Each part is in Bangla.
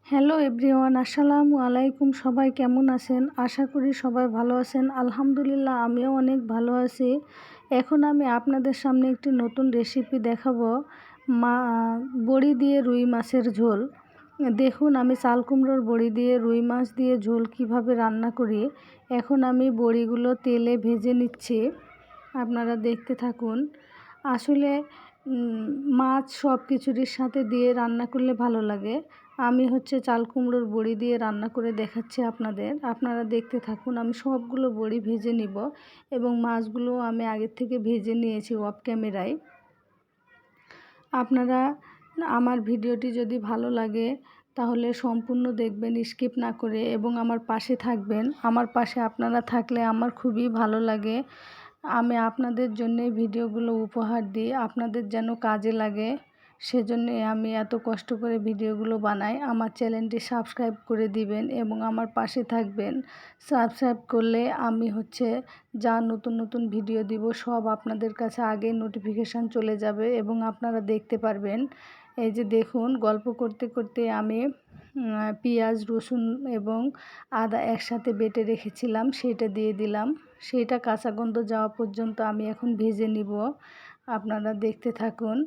হ্যালো এভরিওয়ান, আসসালামু আলাইকুম। সবাই কেমন আছেন? আশা করি সবাই ভালো আছেন। আলহামদুলিল্লাহ, আমিও অনেক ভালো আছি। এখন আমি আপনাদের সামনে একটি নতুন রেসিপি দেখাবো, বড়ি দিয়ে রুই মাছের ঝোল। দেখুন, আমি চাল কুমড়োর বড়ি দিয়ে রুই মাছ দিয়ে ঝোল কিভাবে রান্না করি। এখন আমি বড়িগুলো তেলে ভেজে নিচ্ছি, আপনারা দেখতে থাকুন। আসলে মাছ সব কিছুর সাথে দিয়ে রান্না করলে ভালো লাগে। আমি চাল কুমড়োর বড়ি দিয়ে রান্না করে দেখাচ্ছি আপনাদের, আপনারা দেখতে থাকুন। আমি সবগুলো বড়ি ভেজে নিব এবং মাছগুলো আমি আগের থেকে ভেজে নিয়েছি অফ ক্যামেরায়। আপনারা আমার ভিডিওটি যদি ভালো লাগে তাহলে সম্পূর্ণ দেখবেন, স্কিপ না করে, এবং আমার পাশে থাকবেন। আমার পাশে আপনারা থাকলে আমার খুবই ভালো লাগে। আমি আপনাদের জন্য ভিডিওগুলো উপহার দিই, আপনাদের যেন কাজে লাগে, সেজন্যে আমি এত কষ্ট করে ভিডিওগুলো বানাই। আমার চ্যানেলটি সাবস্ক্রাইব করে দিবেন এবং আমার পাশে থাকবেন। সাবস্ক্রাইব করলে আমি যা নতুন নতুন ভিডিও দিব সব আপনাদের কাছে আগে নোটিফিকেশান চলে যাবে এবং আপনারা দেখতে পারবেন। এই যে দেখুন, গল্প করতে করতে আমি পেঁয়াজ, রসুন এবং আদা একসাথে বেটে রেখেছিলাম, সেটা দিয়ে দিলাম। সেটা কাঁচা গন্ধ যাওয়া পর্যন্ত আমি এখন ভেজে নিব, আপনারা দেখতে থাকুন।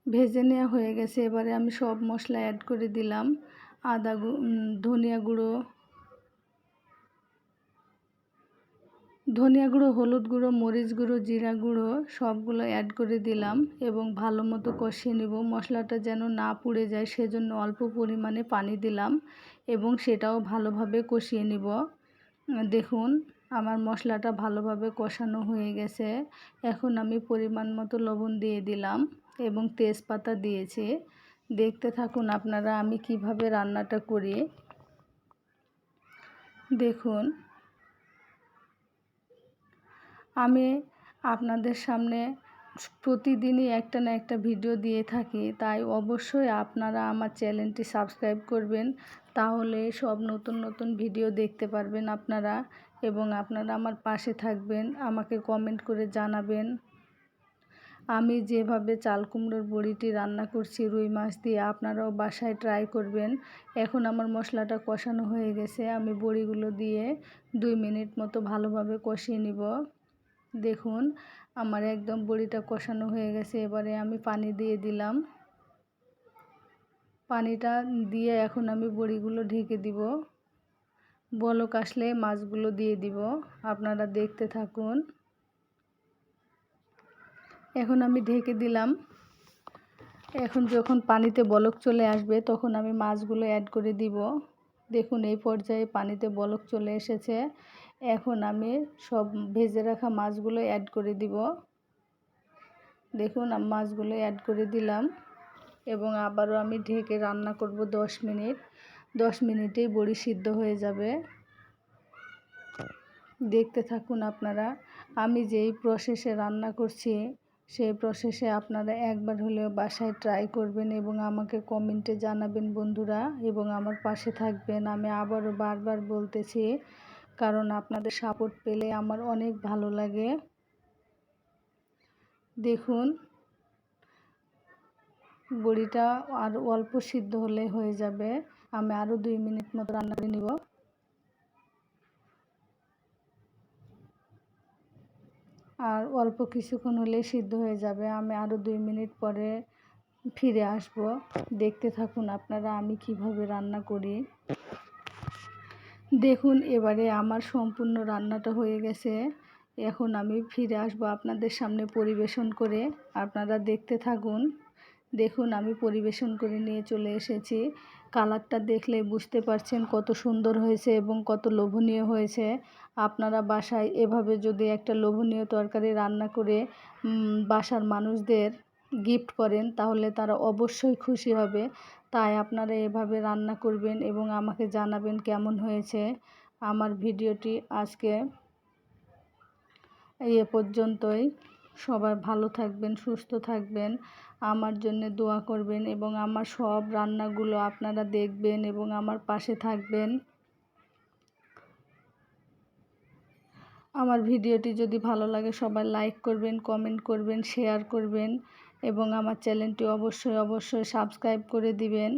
ভেজে নেওয়া হয়ে গেছে, এবারে আমি সব মশলা অ্যাড করে দিলাম। ধনিয়া গুঁড়ো, হলুদ গুঁড়ো, মরিচ গুঁড়ো, জিরা গুঁড়ো সবগুলো অ্যাড করে দিলাম এবং ভালো মতো কষিয়ে নেব। মশলাটা যেন না পুড়ে যায় সেজন্য অল্প পরিমাণে পানি দিলাম এবং সেটাও ভালোভাবে কষিয়ে নিব। দেখুন, আমার মশলাটা ভালোভাবে কষানো হয়ে গেছে। এখন আমি পরিমাণ মতো লবণ দিয়ে দিলাম এবং তেজপাতা দিয়েছি। দেখতে থাকুন আপনারা আমি কিভাবে রান্নাটা করি। দেখুন, আমি আপনাদের সামনে প্রতিদিনই একটা না একটা ভিডিও দিয়ে থাকি, তাই অবশ্যই আপনারা আমার চ্যানেলটি সাবস্ক্রাইব করবেন, তাহলে সব নতুন নতুন ভিডিও দেখতে পারবেন আপনারা, এবং আপনারা আমার পাশে থাকবেন, আমাকে কমেন্ট করে জানাবেন আমি যেভাবে চাল কুমড়োর বড়িটি রান্না করছি রুই মাছ দিয়ে, আপনারাও বাসায় ট্রাই করবেন। এখন আমার মশলাটা কষানো হয়ে গেছে, আমি বড়িগুলো দিয়ে 2 মিনিট মতো ভালোভাবে কষিয়ে নিব। দেখুন, আমার একদম বড়িটা কষানো হয়ে গেছে, এবারে আমি পানি দিয়ে দিলাম। পানিটা দিয়ে এখন আমি বড়িগুলো ঢেকে দিব। বলক আসলে মাছগুলো দিয়ে দিব, আপনারা দেখতে থাকুন। এখন আমি ঢেকে দিলাম। এখন যখন পানিতে বলক চলে আসবে তখন আমি মাছগুলো অ্যাড করে দিব। দেখুন, এই পর্যায়ে পানিতে বলক চলে এসেছে। এখন আমি সব ভেজে রাখা মাছগুলো অ্যাড করে দিব। দেখুন, আমি মাছগুলো অ্যাড করে দিলাম এবং আবারও আমি ঢেকে রান্না করব 10 মিনিট। 10 মিনিটেই বড়ি সিদ্ধ হয়ে যাবে। দেখতে থাকুন আপনারা, আমি যেই প্রসেসে রান্না করছি সেই প্রসেসে আপনারা একবার হলেও বাসায় ট্রাই করবেন এবং আমাকে কমেন্টে জানাবেন বন্ধুরা, এবং আমার পাশে থাকবেন। আমি আবারও বারবার বলতেছি, কারণ আপনাদের সাপোর্ট পেলে আমার অনেক ভালো লাগে। দেখুন, বড়িটা আর অল্প সিদ্ধ হলে হয়ে যাবে। আমি আরও 2 মিনিট মতো রান্না করে নিব। আর অল্প কিছুক্ষণ হলেই সিদ্ধ হয়ে যাবে। আমি আরও 2 মিনিট পরে ফিরে আসব। দেখতে থাকুন আপনারা আমি কিভাবে রান্না করি। দেখুন, এবারে আমার সম্পূর্ণ রান্নাটা হয়ে গেছে। এখন আমি ফিরে আসব আপনাদের সামনে পরিবেশন করে, আপনারা দেখতে থাকুন। দেখুন, আমি পরিবেশন করে নিয়ে চলে এসেছি। কালারটা দেখলে বুঝতে পারছেন কত সুন্দর হয়েছে এবং কত লোভনীয় হয়েছে। আপনারা বাসায় এভাবে যদি একটা লোভনীয় তরকারি রান্না করে বাসার মানুষদের গিফট করেন তাহলে তারা অবশ্যই খুশি হবে। তাই আপনারা এভাবে রান্না করবেন এবং আমাকে জানাবেন কেমন হয়েছে। আমার ভিডিওটি আজকে এ পর্যন্তই। সবাই ভালো থাকবেন, সুস্থ থাকবেন, আমার জন্য দোয়া করবেন এবং আমার সব রান্নাগুলো আপনারা দেখবেন এবং আমার পাশে থাকবেন। আমার ভিডিওটি যদি ভালো লাগে সবাই লাইক করবেন, কমেন্ট করবেন, শেয়ার করবেন এবং আমার চ্যানেলটি অবশ্যই সাবস্ক্রাইব করে দিবেন।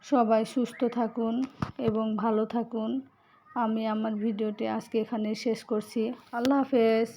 সবাই সুস্থ থাকুন এবং ভালো থাকুন। আমি আমার ভিডিওটি আজকে এখানে শেষ করছি। আল্লাহ হাফেজ।